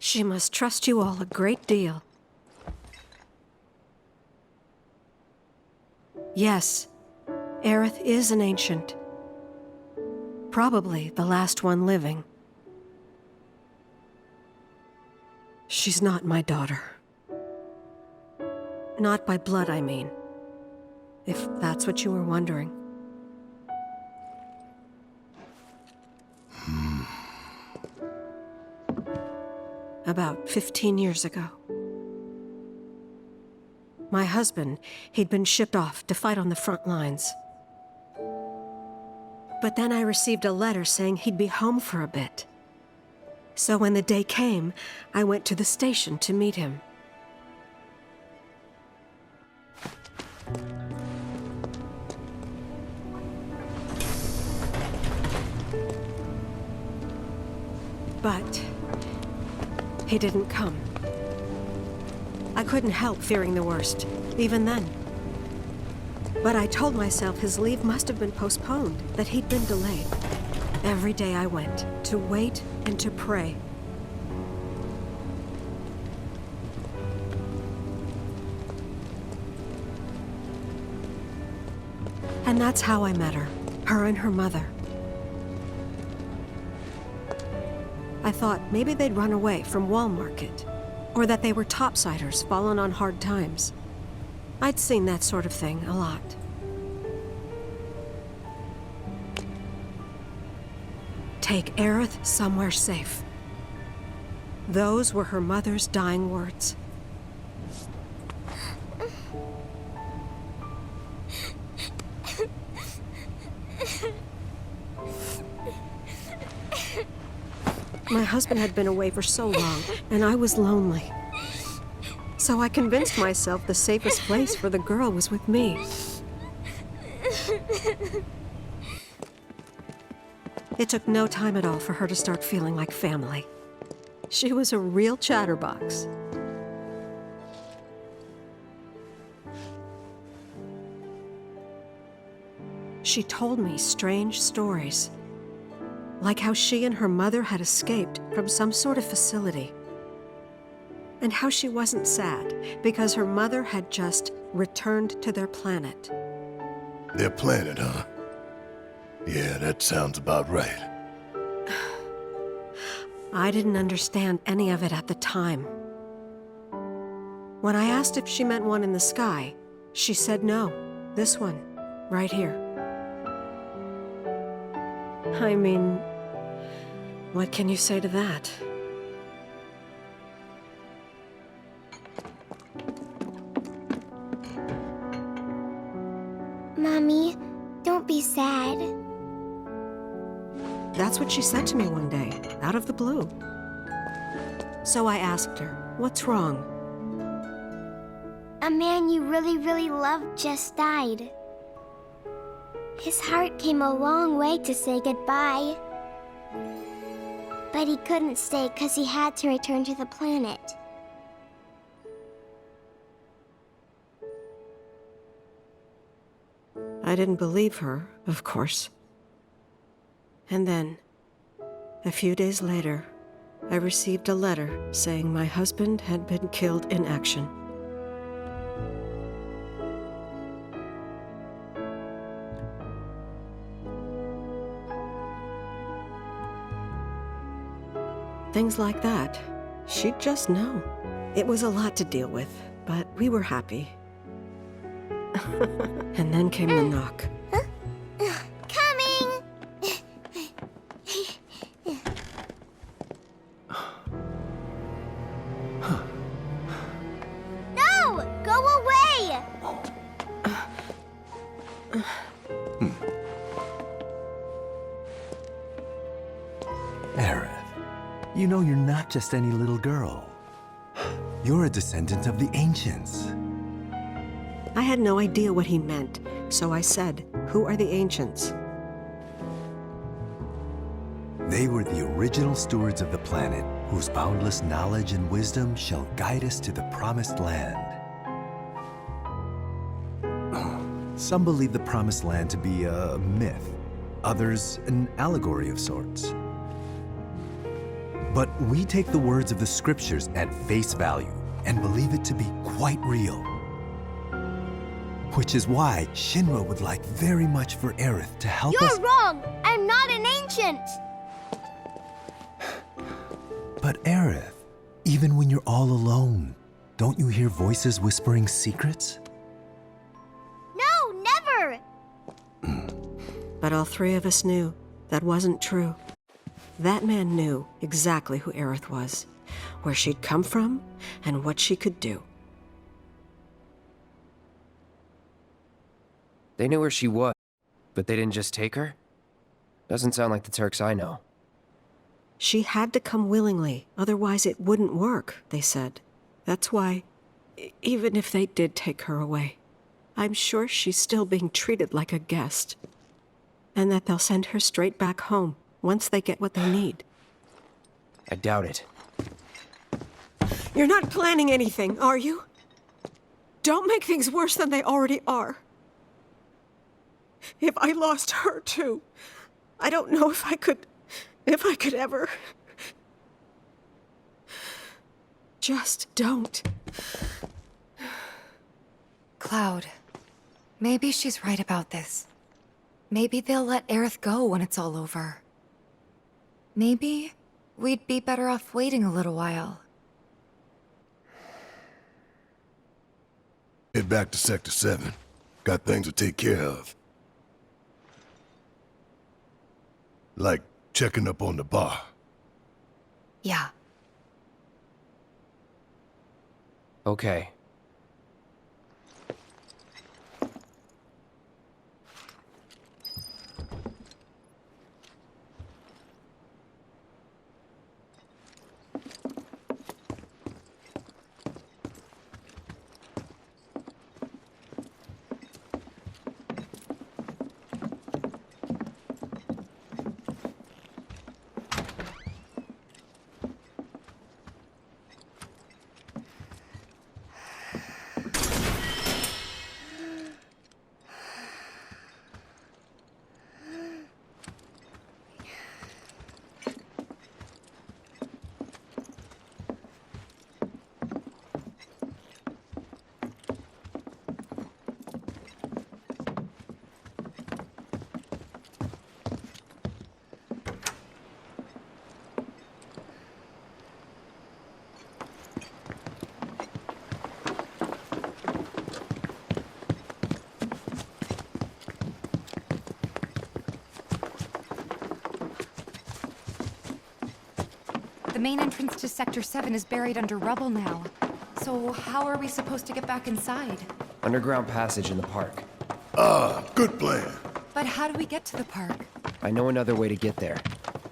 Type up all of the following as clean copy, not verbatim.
She must trust you all a great deal. Yes, Aerith is an ancient. Probably the last one living. She's not my daughter. Not by blood, I mean. If that's what you were wondering. About 15 years ago. My husband, he'd been shipped off to fight on the front lines. But then I received a letter saying he'd be home for a bit. So when the day came, I went to the station to meet him. But he didn't come. I couldn't help fearing the worst, even then. But I told myself his leave must have been postponed, that he'd been delayed. Every day I went, to wait and to pray. And that's how I met her and her mother. I thought maybe they'd run away from Wall Market, or that they were topsiders fallen on hard times. I'd seen that sort of thing a lot. Take Aerith somewhere safe. Those were her mother's dying words. My husband had been away for so long, and I was lonely. So I convinced myself the safest place for the girl was with me. It took no time at all for her to start feeling like family. She was a real chatterbox. She told me strange stories. Like how she and her mother had escaped from some sort of facility. And how she wasn't sad because her mother had just returned to their planet. Their planet, huh? Yeah, that sounds about right. I didn't understand any of it at the time. When I asked if she meant one in the sky, she said no. This one, right here. I mean, what can you say to that? Mommy, don't be sad. That's what she said to me one day, out of the blue. So I asked her, what's wrong? A man you really, really loved just died. His heart came a long way to say goodbye. But he couldn't stay because he had to return to the planet. I didn't believe her, of course. And then, a few days later, I received a letter saying my husband had been killed in action. Things like that, she'd just know. It was a lot to deal with, but we were happy. And then came the knock. Coming! No! Go away! Aerith, you know you're not just any little girl. You're a descendant of the Ancients. I had no idea what he meant, so I said, "Who are the Ancients?" They were the original stewards of the planet, whose boundless knowledge and wisdom shall guide us to the Promised Land. Some believe the Promised Land to be a myth, others an allegory of sorts. But we take the words of the scriptures at face value and believe it to be quite real. Which is why Shinra would like very much for Aerith to help us. You're wrong! I'm not an ancient! But Aerith, even when you're all alone, don't you hear voices whispering secrets? No, never! But all three of us knew that wasn't true. That man knew exactly who Aerith was, where she'd come from, and what she could do. They knew where she was, but they didn't just take her? Doesn't sound like the Turks I know. She had to come willingly, otherwise it wouldn't work, they said. That's why, even if they did take her away, I'm sure she's still being treated like a guest. And that they'll send her straight back home once they get what they need. I doubt it. You're not planning anything, are you? Don't make things worse than they already are. If I lost her too, I don't know if I could ever. Just don't. Cloud, maybe she's right about this. Maybe they'll let Aerith go when it's all over. Maybe we'd be better off waiting a little while. Head back to Sector 7. Got things to take care of. Like checking up on the bar. Yeah. Okay. The main entrance to Sector 7 is buried under rubble now. So how are we supposed to get back inside? Underground passage in the park. Good plan. But how do we get to the park? I know another way to get there.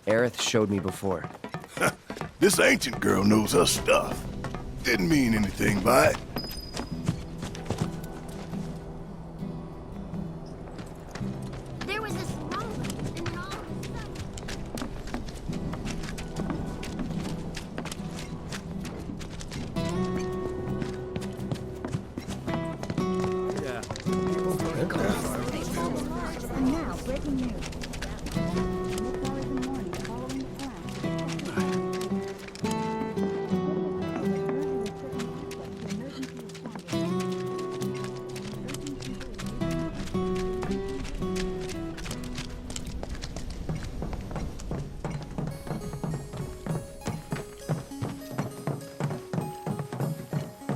Aerith showed me before. This ancient girl knows her stuff. Didn't mean anything by it. There was this rumble, and then all of a sudden... And now, breaking news. This hour in the morning, following the crash.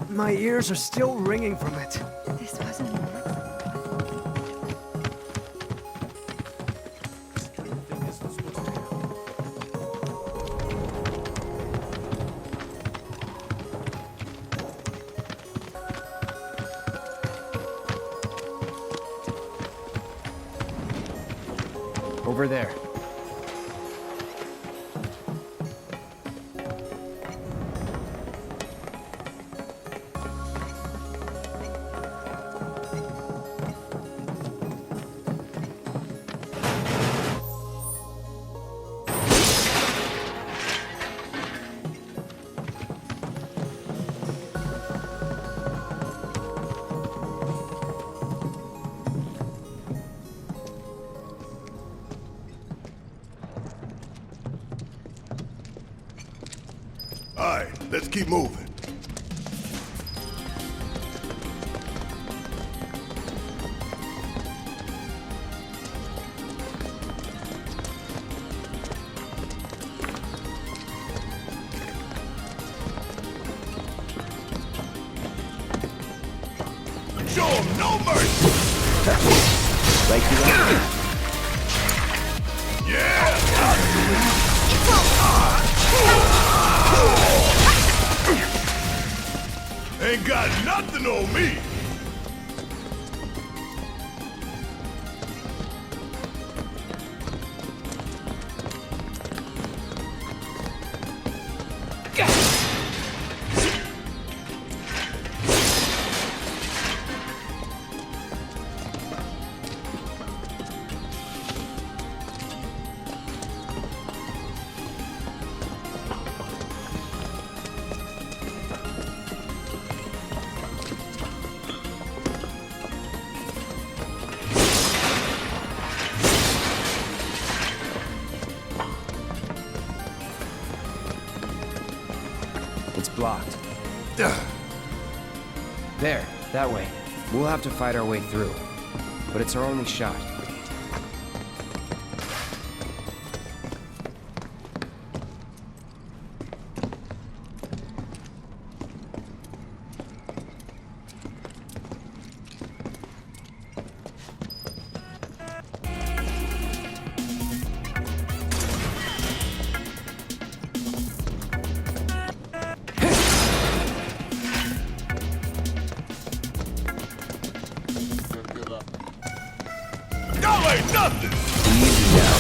My ears are still ringing from it. This wasn't an Over there. Alright, let's keep moving. Show 'em no mercy! Like you are. Yeah! Ain't got nothing on me! It's blocked. There, that way. We'll have to fight our way through. But it's our only shot. Y'all ain't nothing! Easy now.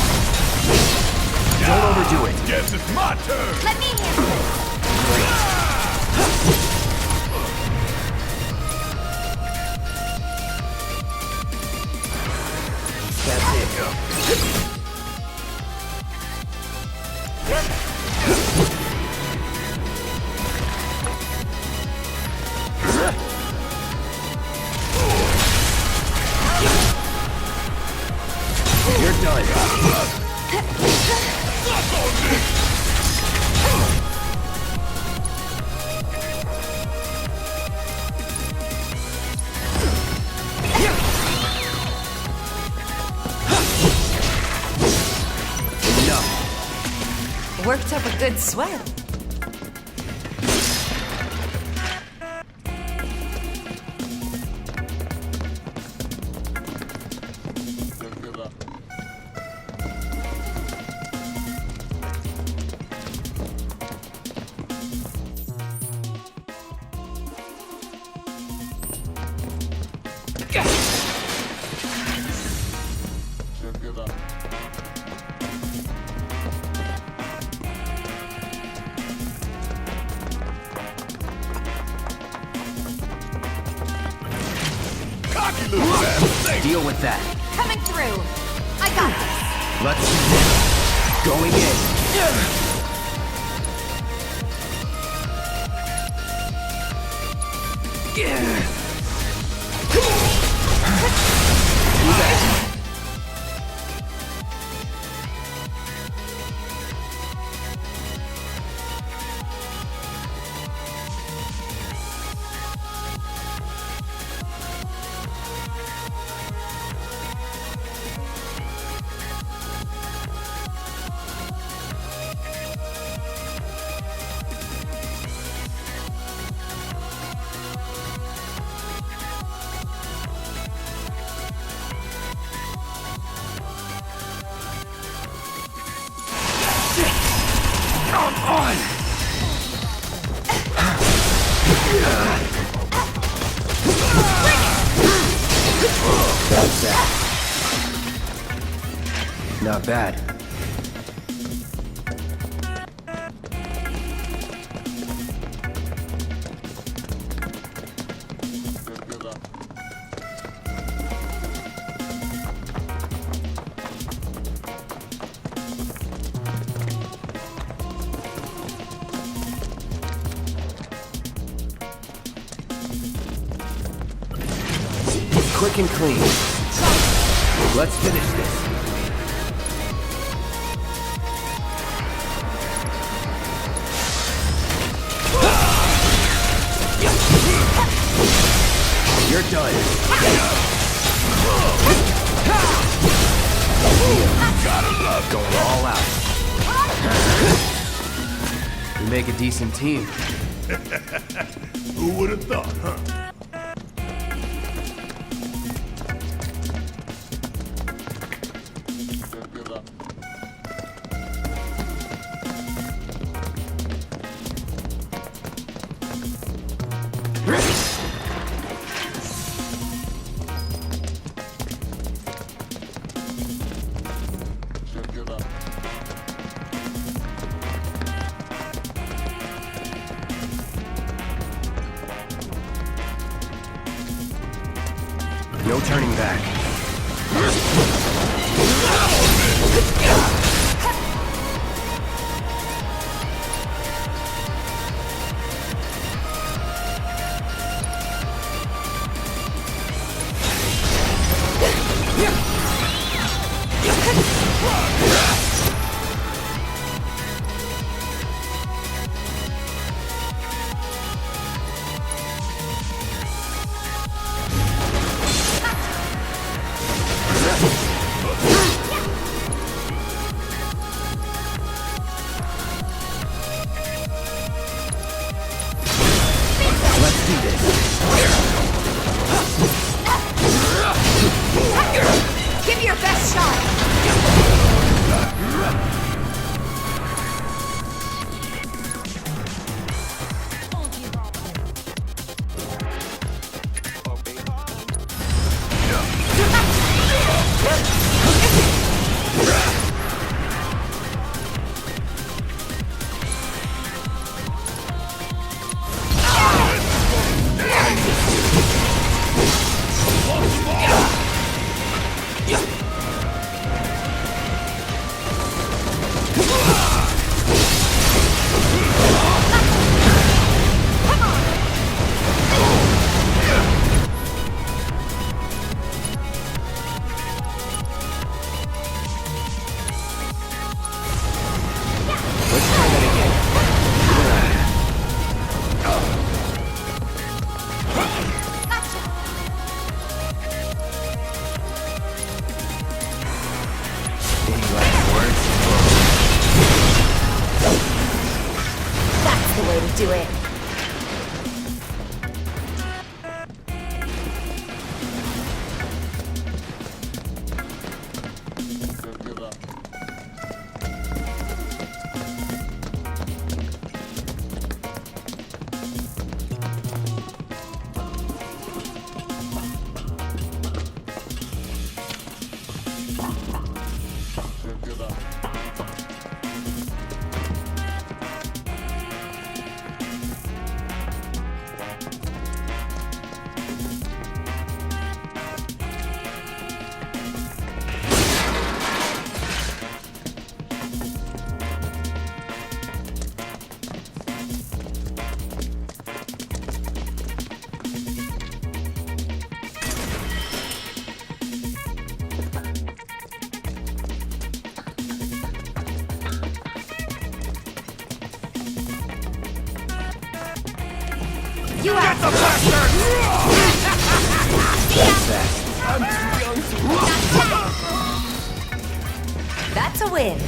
Don't overdo it. Guess it's my turn! Let me handle it. That's it. You're done. Suck on this! Enough. Worked up a good sweat. Cocky little bastard! Deal with that. Coming through. I got this. Let's do this. Going in. Do that. Come on! That's that. Not bad. Quick and clean. Let's finish this. done. Gotta love Going all out. We make a decent team. Who would have thought, huh? No turning back. Let's do this. Give your best shot! Let's try that again. Any last words? That's the way to do it. You out! The bastard! That's a win.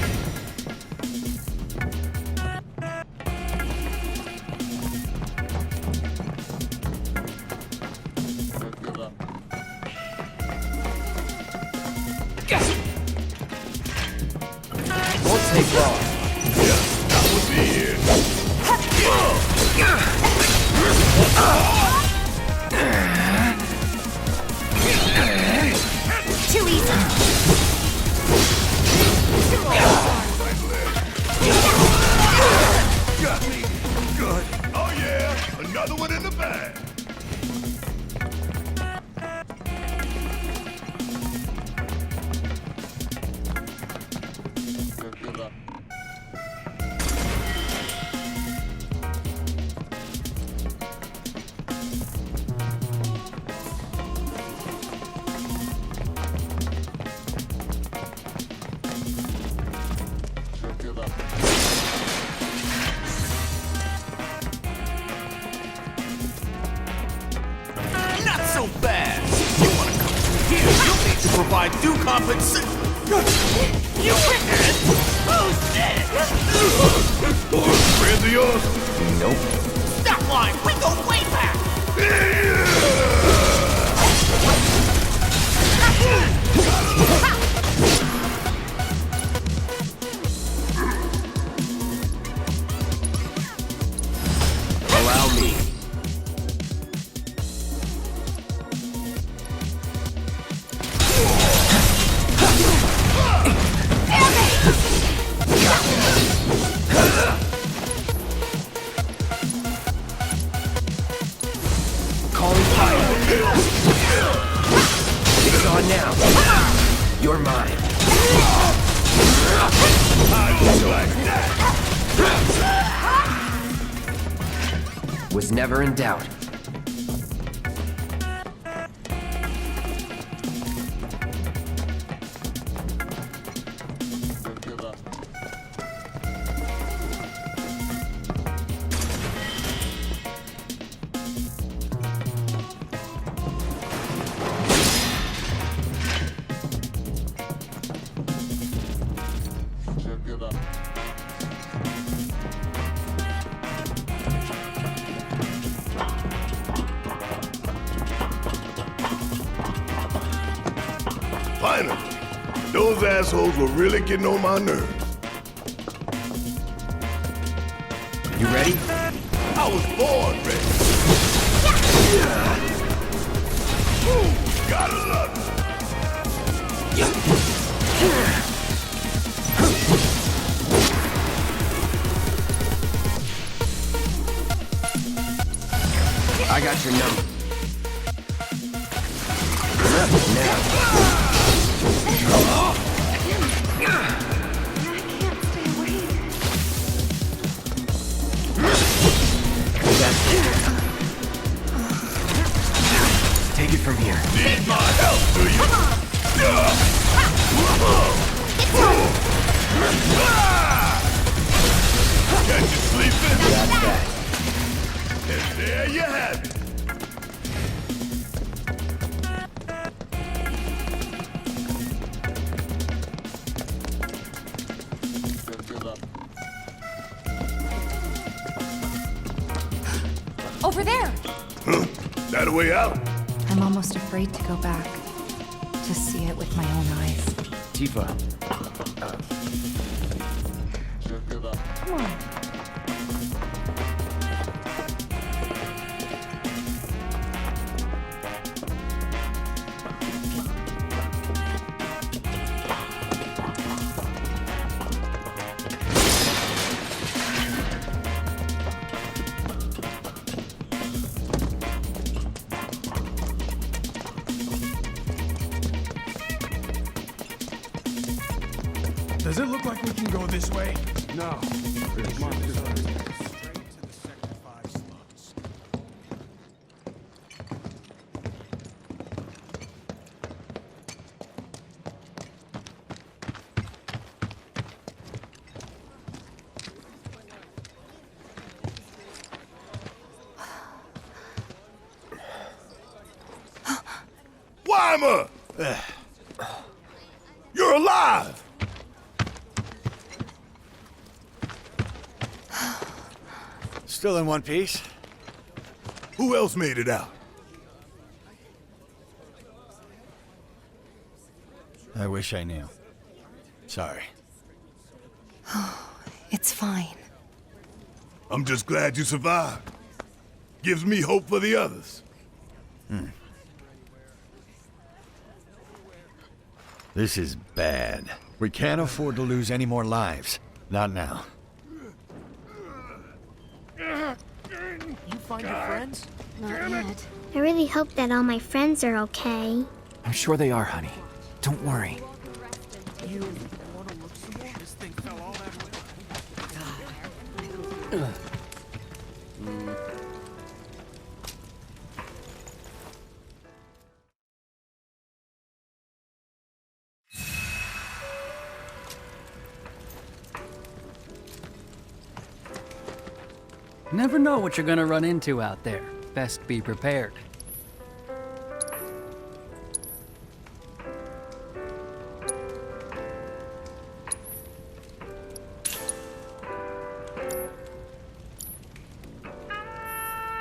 Won't take long. That would be it. Too easy. Got me. Good. Oh yeah, another one in the bag. provide due compensation. You win! Oh shit! Friends of yours? Nope. Stop lying! We go way back! Allow me. Calling fire. It's on now. You're mine. Was never in doubt. Finally. Those assholes were really getting on my nerves. You ready? I was born ready. Gotta love it. I got your number. Now. Take it from here. Need my help, do you? Can't you sleeping? That's that. And there you have it. Over there! Huh? That a way out? I'm almost afraid to go back. To see it with my own eyes. Tifa. Come on. Does it look like we can go this way? No. Weimer! You're alive! Still in one piece? Who else made it out? I wish I knew. Sorry. It's fine. I'm just glad you survived. Gives me hope for the others. This is bad. We can't afford to lose any more lives. Not now. You find your friends? Not yet. I really hope that all my friends are okay. I'm sure they are, honey. Don't worry. You want to look some more? This thing fell all that way. Never know what you're gonna run into out there. Best be prepared.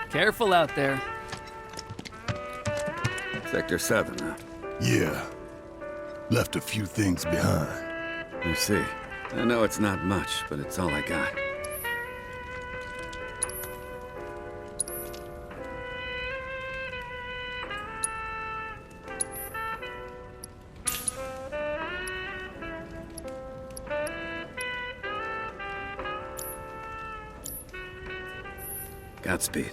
Careful out there. Sector 7, huh? Yeah. Left a few things behind. I see. I know it's not much, but it's all I got. Godspeed.